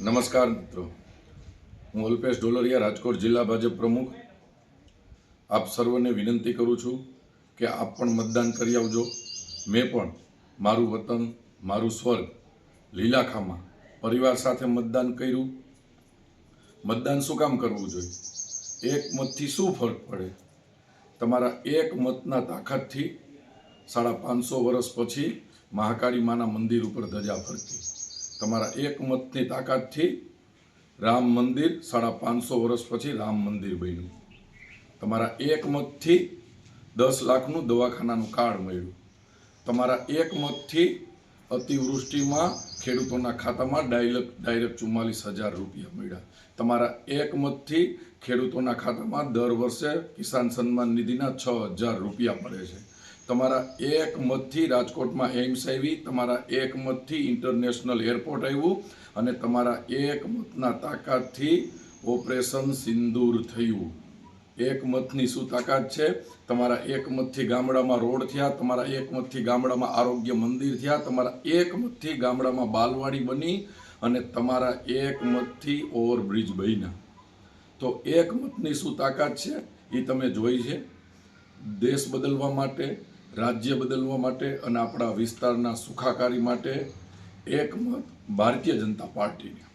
નમસ્કાર મિત્રો, હું અલ્પેશ ઢોલરિયા, રાજકોટ જિલ્લા ભાજપ પ્રમુખ. આપ સર્વને વિનંતી કરું છું કે આપ પણ મતદાન કરી આવજો. મેં પણ મારું વતન, મારું સ્વર્ગ લીલાખામાં પરિવાર સાથે મતદાન કર્યું. મતદાન શું કામ કરવું જોઈએ? એક મતથી શું ફરક પડે? તમારા એક મતના તાકાતથી 550 વર્ષ પછી મહાકાળી માના મંદિર ઉપર ધજા ફરકી. તમારા એક મતની તાકાતથી રામ મંદિર 550 વર્ષ પછી રામ મંદિર બન્યું. તમારા એક મતથી 10 લાખનું દવાખાનાનું કાર્ડ મળ્યું. તમારા એક મતથી અતિવૃષ્ટિમાં ખેડૂતોના ખાતામાં ડાયરેક્ટ 44,000 રૂપિયા મળ્યા. તમારા એક મતથી ખેડૂતોના ખાતામાં દર વર્ષે કિસાન સન્માન નિધિના 6,000 રૂપિયા મળે છે. તમારા એક મતથી રાજકોટમાં એમ્સ આવી. તમારા એક મતથી ઇન્ટરનેશનલ એરપોર્ટ આવ્યું. અને તમારા એક મતના તાકાતથી ઓપરેશન સિંદૂર થયું. એક મતની શું તાકાત છે? તમારા એક મતથી ગામડામાં રોડ થયા. તમારા એક મતથી ગામડામાં આરોગ્ય મંદિર થયા. તમારા એક મતથી ગામડામાં બાલવાડી બની. અને તમારા એક મતથી ઓવરબ્રિજ બન્યા. તો એક મતની શું તાકાત છે એ તમે જોઈ છે. દેશ બદલવા માટે, રાજ્ય બદલવા માટે અને આપણા વિસ્તારના સુખાકારી માટે એક મત ભારતીય જનતા પાર્ટીને.